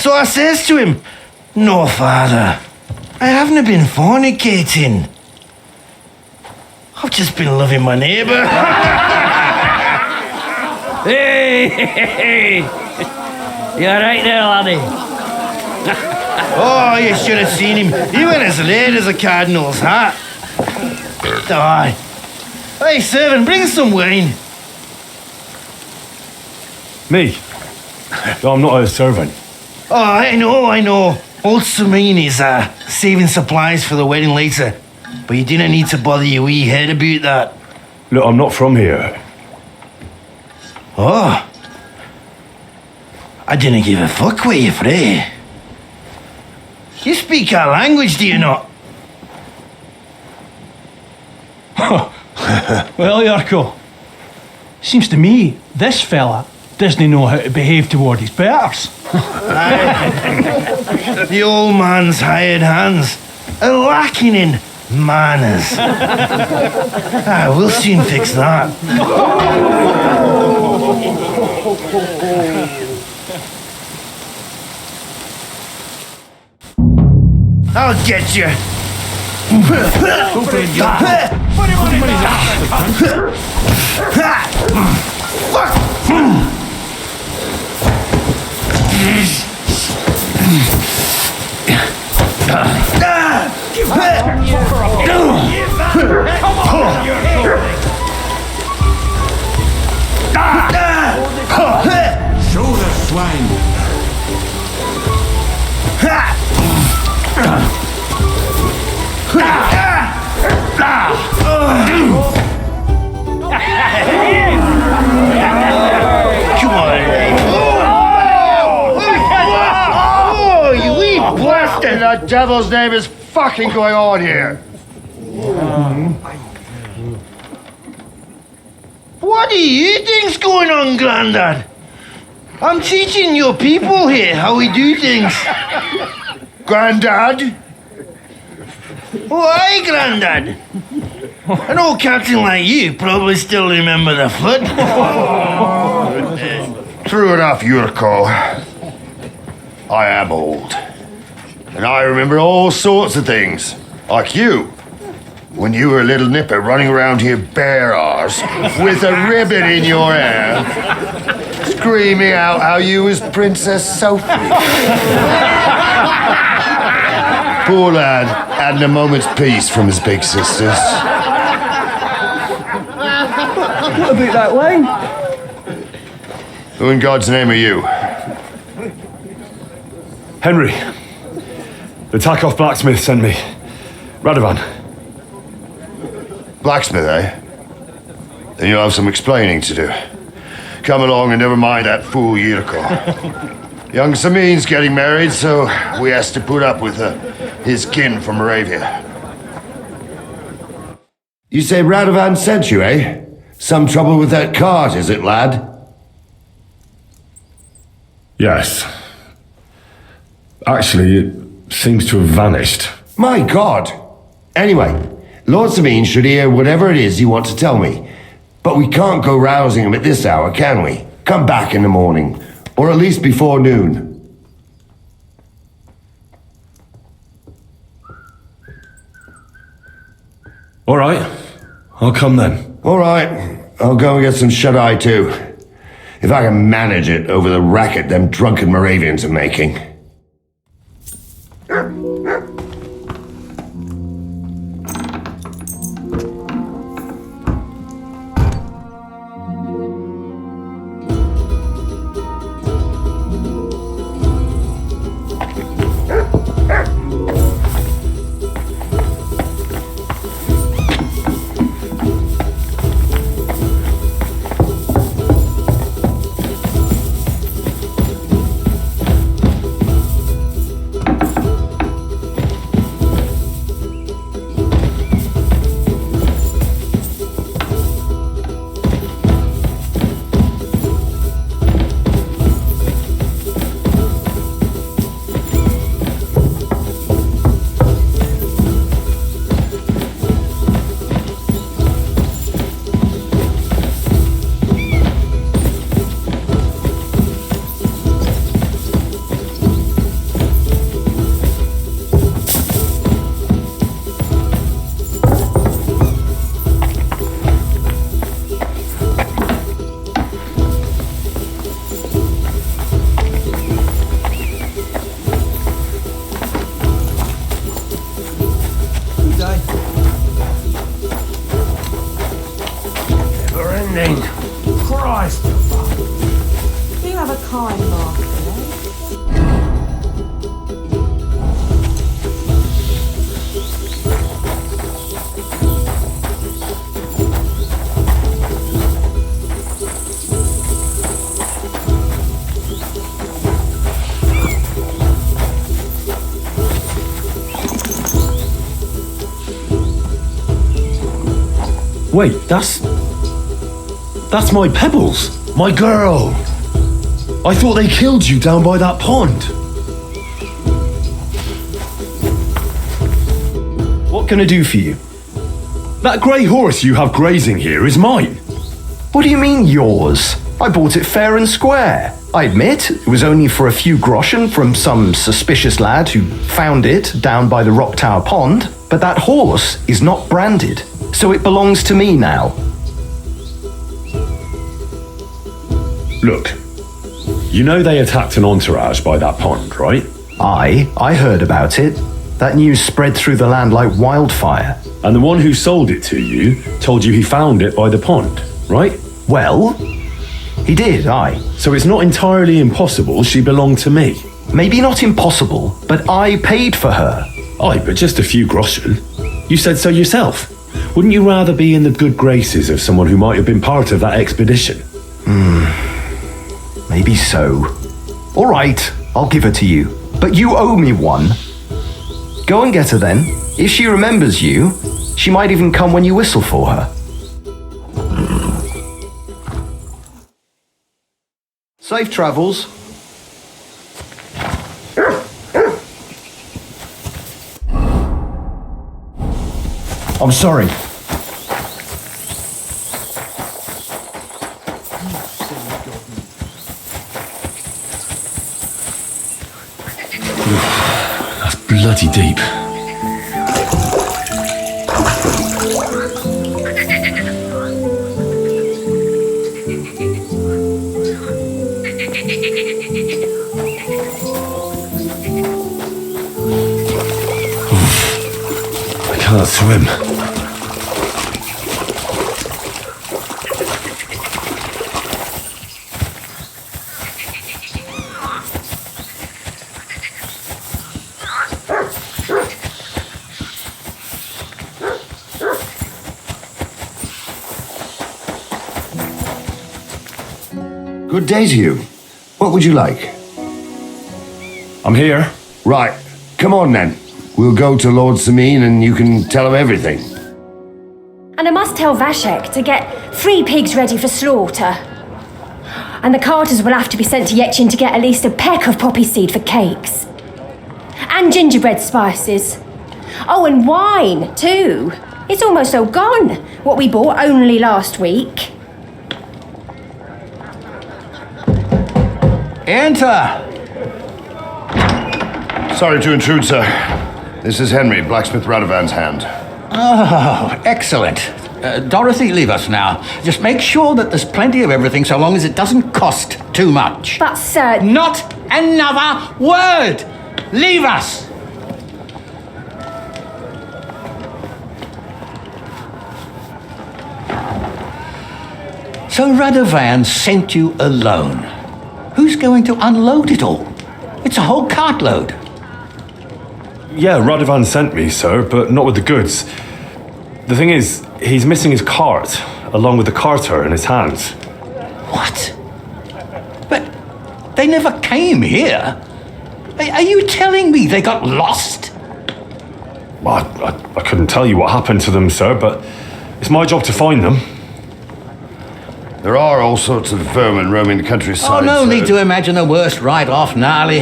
So I says to him, "No, father, I haven't been fornicating. I've just been loving my neighbour." Hey! You alright there, laddie? Oh, you should have seen him. He went as red as a cardinal's hat. Aye. Hey, servant, bring some wine. Me? I'm not a servant. Oh, I know. Old Samine is saving supplies for the wedding later. But you didn't need to bother your wee head about that. Look, I'm not from here. Oh. I didn't give a fuck what you're from. You speak our language, do you not? Well, Yarko, seems to me this fella doesn't know how to behave toward his betters. The old man's hired hands are lacking in manners. We'll soon fix that. I'll get you. Show the swine. Come on, oh, you wee blasted! In the devil's name is fucking going on here? What do you think's going on, Grandad? I'm teaching your people here how we do things. Grandad? Why, Grandad? An old captain like you probably still remember the flood. True enough, Yurko. I am old. And I remember all sorts of things. Like you. When you were a little nipper running around here bare arse with a ribbon in your hair, screaming out how you was Princess Sophie. Poor lad hadn't a moment's peace from his big sisters. What about that wine? Who in God's name are you? Henry. The Takeoff blacksmith sent me. Radovan. Blacksmith, eh? Then you'll have some explaining to do. Come along and never mind that fool Yurko. Young Samin's getting married, so we has to put up with his kin from Moravia. You say Radovan sent you, eh? Some trouble with that cart, is it, lad? Yes. Actually, it seems to have vanished. My God! Anyway, Lord Samin should hear whatever it is you want to tell me. But we can't go rousing him at this hour, can we? Come back in the morning, or at least before noon. All right. I'll come then. All right, I'll go and get some shut-eye too. If I can manage it over the racket them drunken Moravians are making. Wait, that's my Pebbles. My girl. I thought they killed you down by that pond. What can I do for you? That grey horse you have grazing here is mine. What do you mean, yours? I bought it fair and square. I admit, it was only for a few groschen from some suspicious lad who found it down by the Rock Tower Pond, but that horse is not branded, so it belongs to me now. Look, you know they attacked an entourage by that pond, right? I heard about it. That news spread through the land like wildfire. And the one who sold it to you told you he found it by the pond, right? Well, he did, aye. So it's not entirely impossible she belonged to me. Maybe not impossible, but I paid for her. Aye, but just a few groschen. You said so yourself. Wouldn't you rather be in the good graces of someone who might have been part of that expedition? Maybe so. All right, I'll give her to you. But you owe me one. Go and get her then. If she remembers you, she might even come when you whistle for her. Safe travels. I'm sorry. That's bloody deep. I can't swim. Good day to you. What would you like? I'm here. Right. Come on then. We'll go to Lord Sameen and you can tell him everything. And I must tell Vashek to get 3 pigs ready for slaughter. And the carters will have to be sent to Yetchin to get at least a peck of poppy seed for cakes. And gingerbread spices. Oh, and wine, too. It's almost all gone. What we bought only last week. Enter! Sorry to intrude, sir. This is Henry, blacksmith Radovan's hand. Oh, excellent. Dorothy, leave us now. Just make sure that there's plenty of everything so long as it doesn't cost too much. But, sir... Not another word! Leave us! So Radovan sent you alone. Who's going to unload it all? It's a whole cartload. Yeah, Radovan sent me, sir, but not with the goods. The thing is, he's missing his cart, along with the carter in his hands. What? But they never came here. Are you telling me they got lost? Well, I couldn't tell you what happened to them, sir, but it's my job to find them. There are all sorts of vermin roaming the countryside. Oh, no sir. need to imagine the worst right off, Gnarly.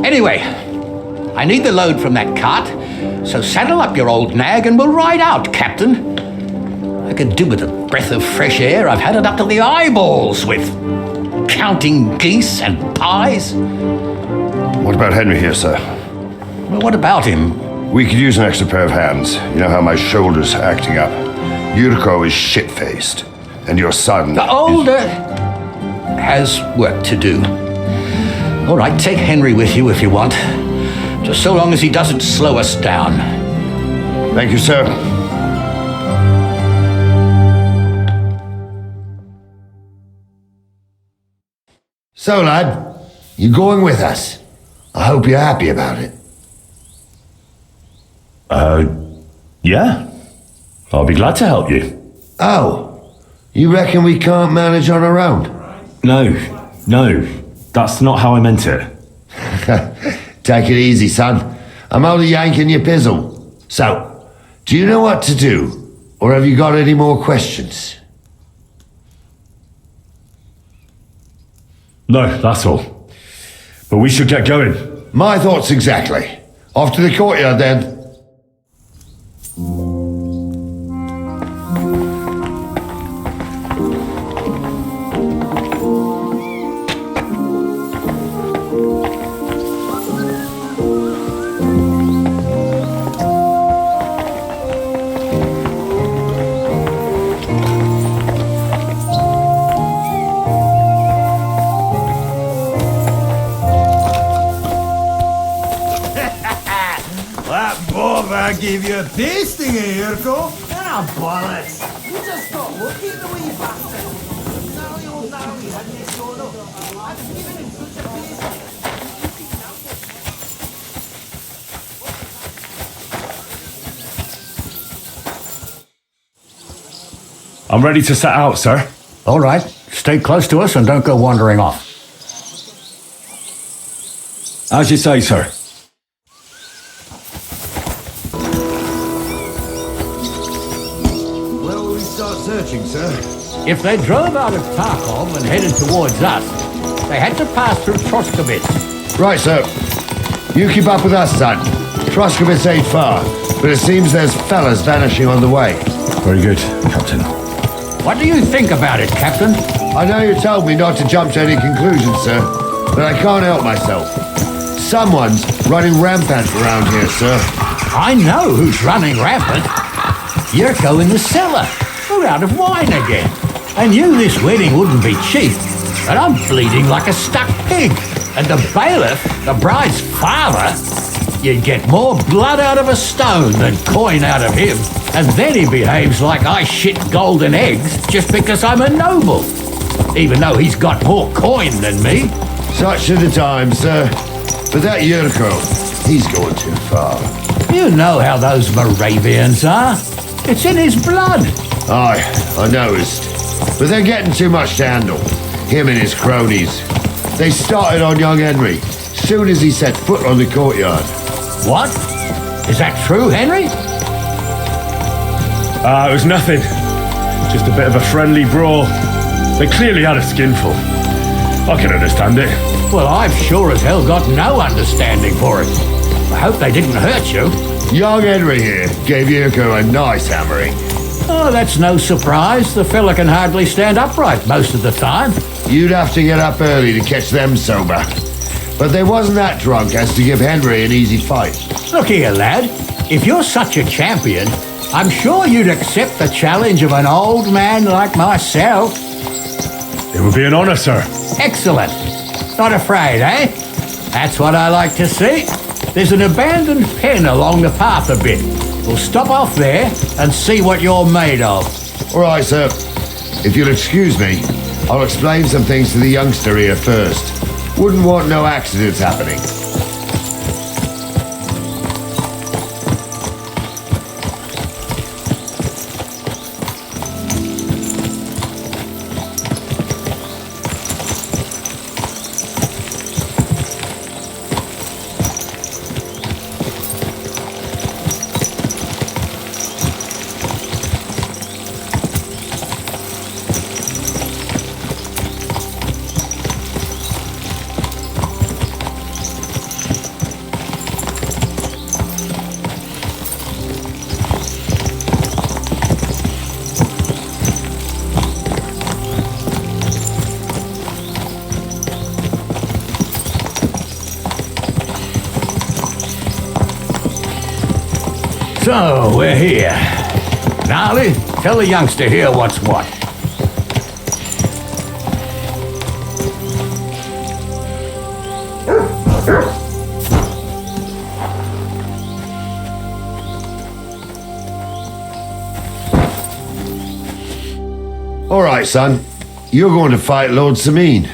Anyway, I need the load from that cart, so saddle up your old nag and we'll ride out, Captain. I could do with a breath of fresh air. I've had it up to the eyeballs with counting geese and pies. What about Henry here, sir? Well, what about him? We could use an extra pair of hands. You know how my shoulder's acting up. Yuriko is shit-faced, and your son... The older has work to do. All right, take Henry with you if you want. Just so long as he doesn't slow us down. Thank you, sir. So, lad, you going with us? I hope you're happy about it. Yeah. I'll be glad to help you. Oh, you reckon we can't manage on our own? No, that's not how I meant it. Take it easy, son. I'm only yanking your pizzle. So, Do you know what to do? Or have you got any more questions? No, that's all. But we should get going. My thoughts exactly. Off to the courtyard then. I gave you a pasting, Urko. Ah, bollocks. You just got lucky, the wee bastard. Now you old Darby had me solo. I was giving him such a pasting. I'm ready to set out, sir. All right, stay close to us and don't go wandering off. As you say, sir. Where will we start searching, sir? If they drove out of Tarkov and headed towards us, they had to pass through Troskowitz. Right, sir. You keep up with us, son. Troskowitz ain't far, but it seems there's fellas vanishing on the way. Very good, Captain. What do you think about it, Captain? I know you told me not to jump to any conclusions, sir, but I can't help myself. Someone's running rampant around here, sir. I know who's running rampant. Yurko in the cellar. We're out of wine again. I knew this wedding wouldn't be cheap, but I'm bleeding like a stuck pig. And the bailiff, the bride's father, you'd get more blood out of a stone than coin out of him. And then he behaves like I shit golden eggs just because I'm a noble. Even though he's got more coin than me. Such are the times, sir. But that Yurko, he's going too far. You know how those Moravians are. It's in his blood. Aye, I noticed. But they're getting too much to handle. Him and his cronies. They started on young Henry, soon as he set foot on the courtyard. What? Is that true, Henry? It was nothing. Just a bit of a friendly brawl. They clearly had a skinful. I can understand it. Well, I've sure as hell got no understanding for it. I hope they didn't hurt you. Young Henry here gave Yurko a nice hammering. Oh, that's no surprise. The fella can hardly stand upright most of the time. You'd have to get up early to catch them sober. But they wasn't that drunk as to give Henry an easy fight. Look here, lad. If you're such a champion, I'm sure you'd accept the challenge of an old man like myself. It would be an honor, sir. Excellent. Not afraid, eh? That's what I like to see. There's an abandoned pen along the path a bit. We'll stop off there and see what you're made of. All right, sir. If you'll excuse me, I'll explain some things to the youngster here first. Wouldn't want no accidents happening. So, we're here. Gnarly, tell the youngster here what's what. All right, son. You're going to fight Lord Sameen.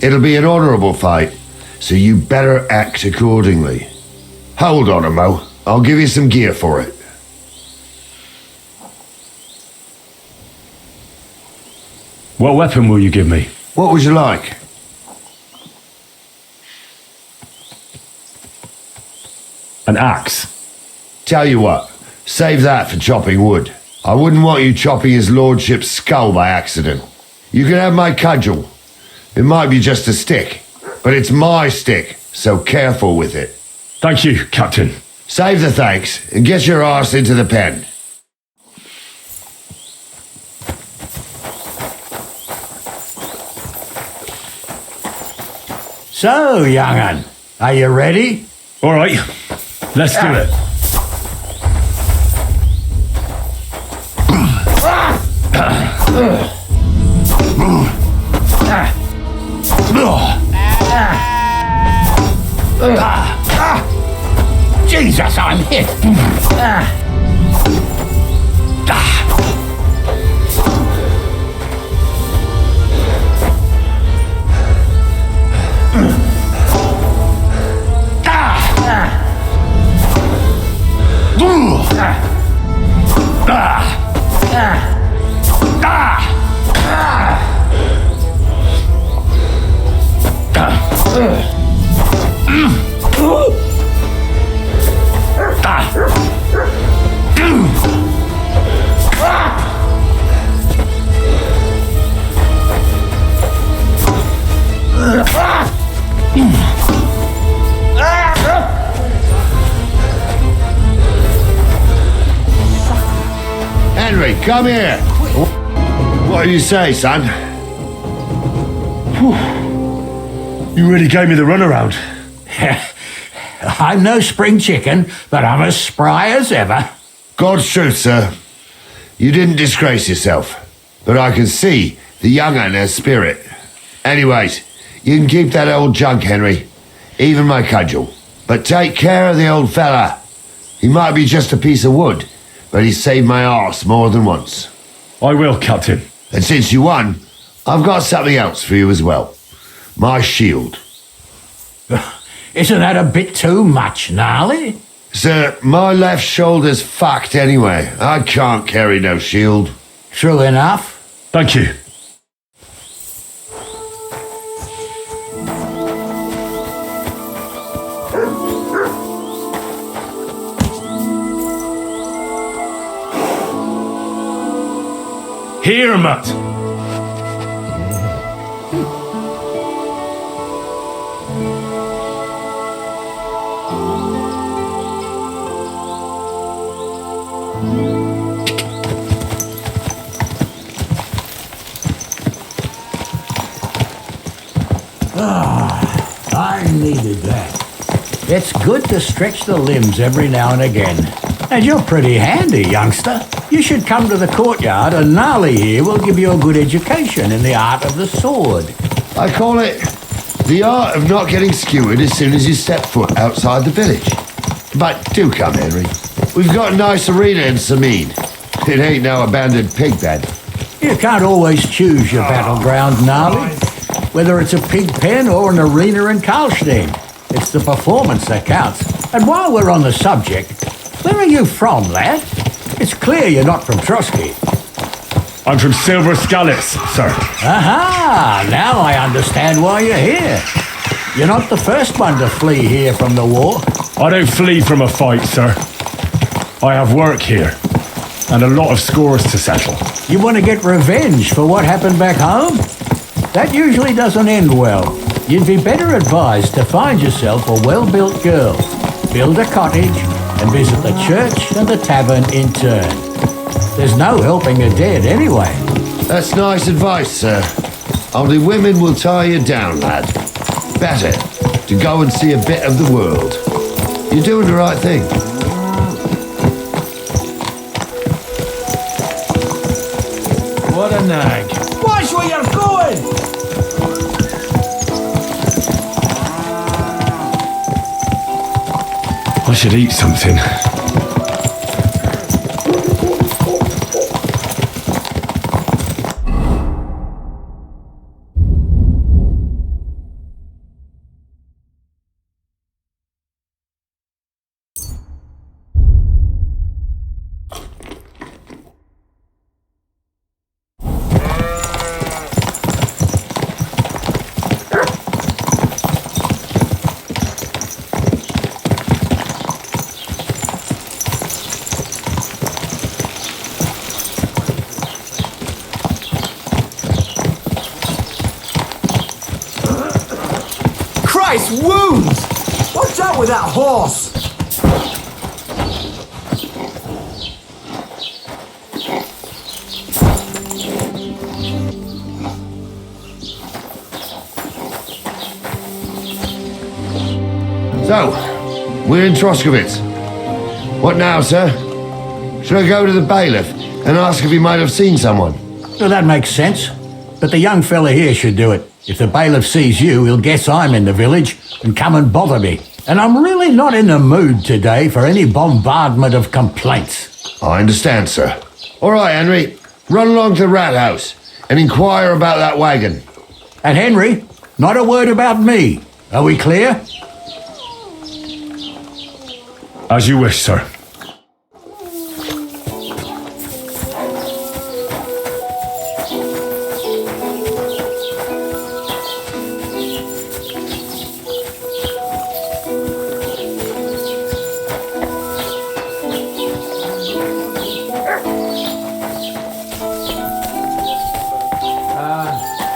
It'll be an honorable fight, so you better act accordingly. Hold on a mo. I'll give you some gear for it. What weapon will you give me? What would you like? An axe. Tell you what, Save that for chopping wood. I wouldn't want you chopping his lordship's skull by accident. You can have my cudgel. It might be just a stick, but it's my stick, so careful with it. Thank you, Captain. Save the thanks and get your arse into the pen. So, young'un, are you ready? All right, let's do it. Jesus, I'm hit. Henry, come here. What do you say, son? You really gave me the runaround. I'm no spring chicken, but I'm as spry as ever. God's truth, sir. You didn't disgrace yourself, but I can see the young'un has spirit. Anyways, you can keep that old junk, Henry. Even my cudgel. But take care of the old fella. He might be just a piece of wood, but he saved my arse more than once. I will, Captain. And since you won, I've got something else for you as well. My shield. Isn't that a bit too much, Gnarly? Sir, my left shoulder's fucked anyway. I can't carry no shield. True enough. Thank you. Here, Matt. I needed that. It's good to stretch the limbs every now and again. And you're pretty handy, youngster. You should come to the courtyard and Gnarly here will give you a good education in the art of the sword. I call it the art of not getting skewered as soon as you step foot outside the village. But do come, Henry. We've got a nice arena in Sameen. It ain't no abandoned pig pen. You can't always choose your battleground, Gnarly. Whether it's a pig pen or an arena in Karlstein, it's the performance that counts. And while we're on the subject, where are you from, lad? It's clear you're not from Trotsky. I'm from Silver Scallops, sir. Aha! Now I understand why you're here. You're not the first one to flee here from the war. I don't flee from a fight, sir. I have work here, and a lot of scores to settle. You want to get revenge for what happened back home? That usually doesn't end well. You'd be better advised to find yourself a well-built girl, build a cottage, and visit the church and the tavern in turn. There's no helping the dead anyway. That's nice advice, sir. Only women will tie you down, lad. Better to go and see a bit of the world. You're doing the right thing. What a nag. Watch where you're going! I should eat something. Nice wounds! Watch out with that horse! So, we're in Troskowitz. What now, sir? Should I go to the bailiff and ask if he might have seen someone? Well, that makes sense. But the young fella here should do it. If the bailiff sees you, he'll guess I'm in the village and come and bother me. And I'm really not in the mood today for any bombardment of complaints. I understand, sir. All right, Henry. Run along to the rat house and inquire about that wagon. And Henry, not a word about me. Are we clear? As you wish, sir.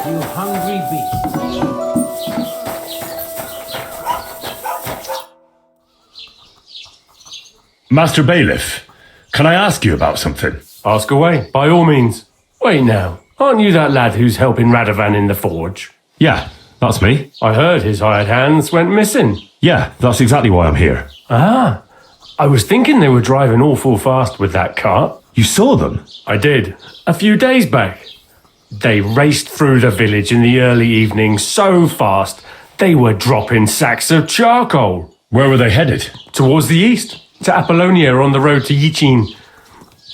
You hungry beast. Master Bailiff, can I ask you about something? Ask away, by all means. Wait now, aren't you that lad who's helping Radovan in the forge? Yeah, that's me. I heard his hired hands went missing. Yeah, that's exactly why I'm here. Ah, I was thinking they were driving awful fast with that cart. You saw them? I did, a few days back. They raced through the village in the early evening so fast, they were dropping sacks of charcoal. Where were they headed? Towards the east, to Apollonia on the road to Yichin.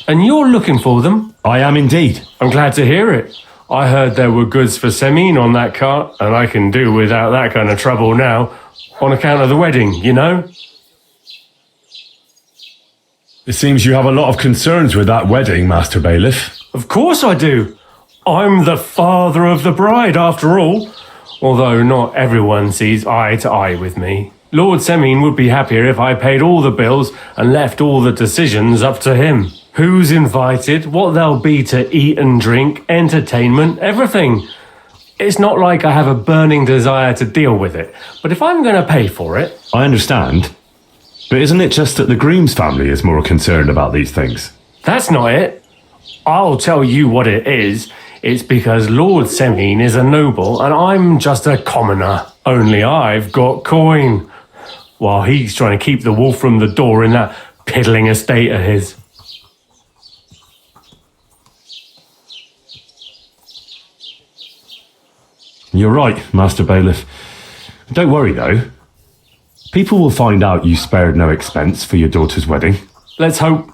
And you're looking for them? I am indeed. I'm glad to hear it. I heard there were goods for Semine on that cart, and I can do without that kind of trouble now, on account of the wedding, you know? It seems you have a lot of concerns with that wedding, Master Bailiff. Of course I do. I'm the father of the bride, after all. Although not everyone sees eye to eye with me. Lord Semine would be happier if I paid all the bills and left all the decisions up to him. Who's invited, what there'll be to eat and drink, entertainment, everything. It's not like I have a burning desire to deal with it, but if I'm going to pay for it... I understand. But isn't it just that the Grooms family is more concerned about these things? That's not it. I'll tell you what it is. It's because Lord Semine is a noble and I'm just a commoner. Only I've got coin. While he's trying to keep the wolf from the door in that piddling estate of his. You're right, Master Bailiff. Don't worry, though. People will find out you spared no expense for your daughter's wedding. Let's hope.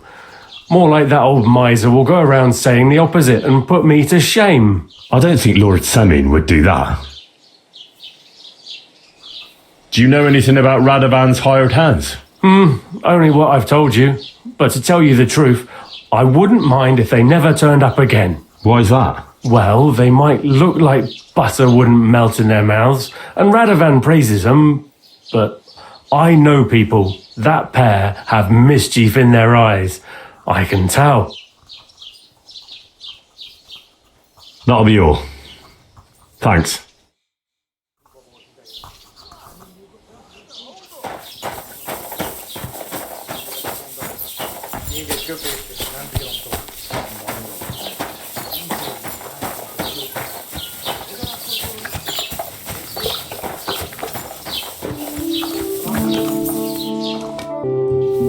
More like that old miser will go around saying the opposite and put me to shame. I don't think Lord Semine would do that. Do you know anything about Radovan's hired hands? Only what I've told you. But to tell you the truth, I wouldn't mind if they never turned up again. Why's that? Well, they might look like butter wouldn't melt in their mouths, and Radovan praises them, but I know people. That pair have mischief in their eyes. I can tell. That'll be all. Thanks.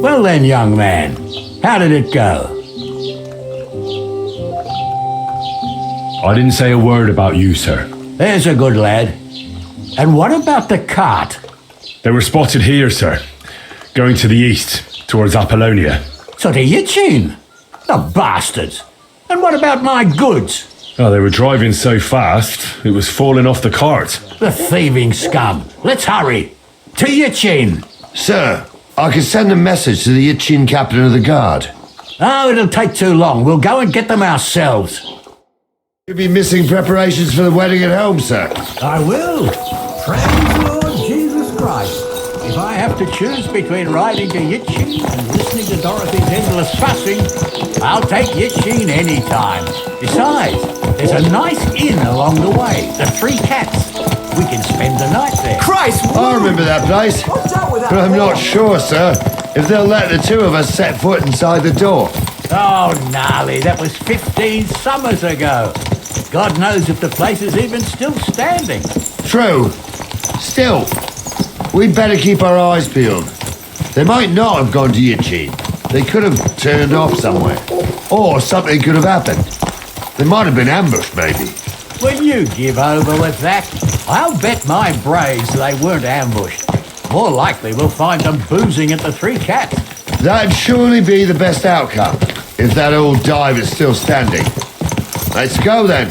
Well then, young man, how did it go? I didn't say a word about you, sir. There's a good lad. And what about the cart? They were spotted here, sir. Going to the east, towards Apollonia. So to Yichin? The bastards! And what about my goods? Oh, they were driving so fast, it was falling off the cart. The thieving scum! Let's hurry! To Yichin! Sir, I can send a message to the Yichin captain of the guard. Oh, it'll take too long. We'll go and get them ourselves. You'll be missing preparations for the wedding at home, sir. I will. Praise the Lord Jesus Christ. If I have to choose between riding to Yichin and listening to Dorothy's endless fussing, I'll take Yichin any time. Besides, there's a nice inn along the way, the Three Cats. We can spend the night there. Christ! I remember that place, What's up with that? but I'm not sure, sir, if they'll let the two of us set foot inside the door. Oh, gnarly, that was 15 summers ago. God knows if the place is even still standing. True. Still, we'd better keep our eyes peeled. They might not have gone to Yichin. They could have turned off somewhere. Or something could have happened. They might have been ambushed, maybe. Will you give over with that? I'll bet my brains they weren't ambushed. More likely we'll find them boozing at the Three Cats. That'd surely be the best outcome, if that old dive is still standing. Let's go then.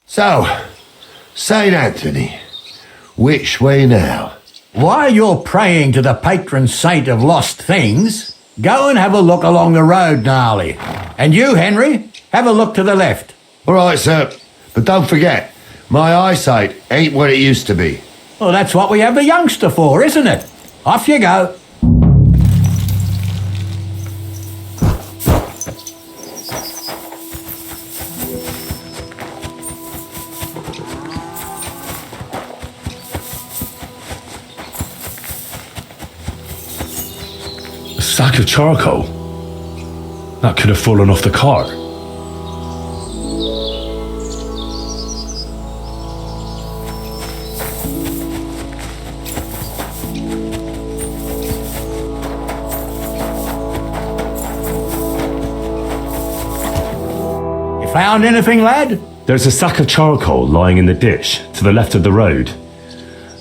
So, St. Anthony, which way now? While you're praying to the patron saint of lost things, go and have a look along the road, Gnarly. And you, Henry, have a look to the left. All right, sir. But don't forget, my eyesight ain't what it used to be. Well, that's what we have the youngster for, isn't it? Off you go. A sack of charcoal? That could have fallen off the cart. You found anything, lad? There's a sack of charcoal lying in the ditch to the left of the road.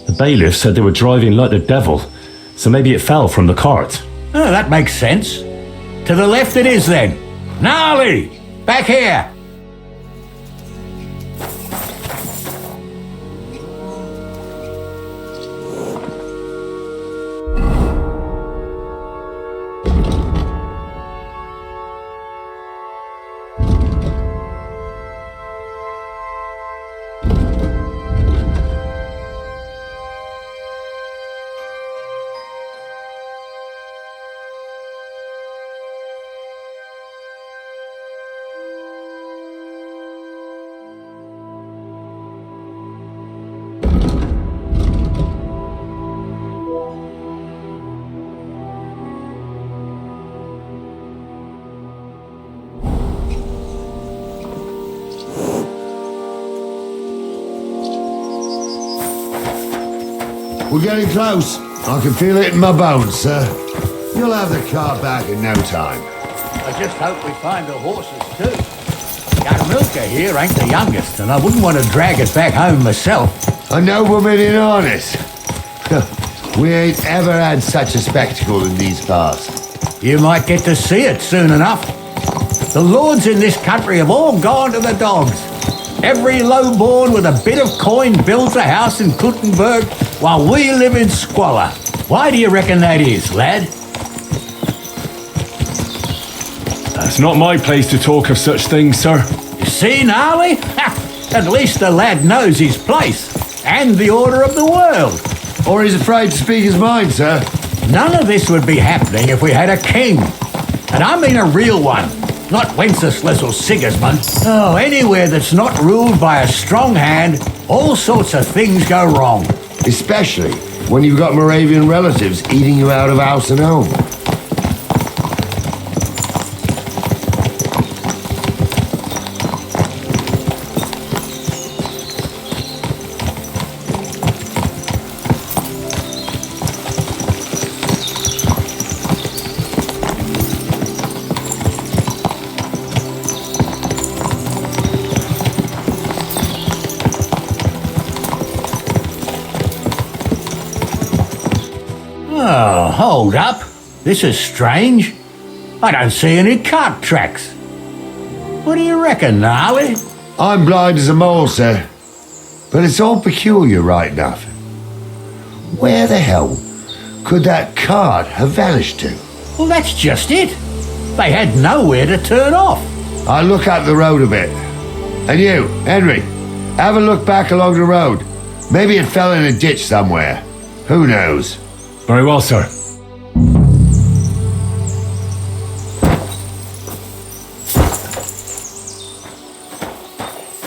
The bailiff said they were driving like the devil, so maybe it fell from the cart. Oh, that makes sense. To the left it is then. Gnarly! Back here! We're getting close. I can feel it in my bones, sir. You'll have the car back in no time. I just hope we find the horses too. Young Milker here ain't the youngest, and I wouldn't want to drag it back home myself. A nobleman in harness. We ain't ever had such a spectacle in these parts. You might get to see it soon enough. The lords in this country have all gone to the dogs. Every lowborn with a bit of coin builds a house in Kuttenberg while we live in squalor. Why do you reckon that is, lad? It's not my place to talk of such things, sir. You see, Gnarly? At least the lad knows his place and the order of the world. Or he's afraid to speak his mind, sir. None of this would be happening if we had a king. And I mean a real one. Not Wenceslas or Sigismund. Oh, anywhere that's not ruled by a strong hand, all sorts of things go wrong. Especially when you've got Moravian relatives eating you out of house and home. hold up. This is strange. I don't see any cart tracks. What do you reckon, Gnarly? I'm blind as a mole, sir. But it's all peculiar, right enough. Where the hell could that cart have vanished to? Well, that's just it. They had nowhere to turn off. I'll look up the road a bit. And you, Henry, have a look back along the road. Maybe it fell in a ditch somewhere. Who knows? Very well, sir.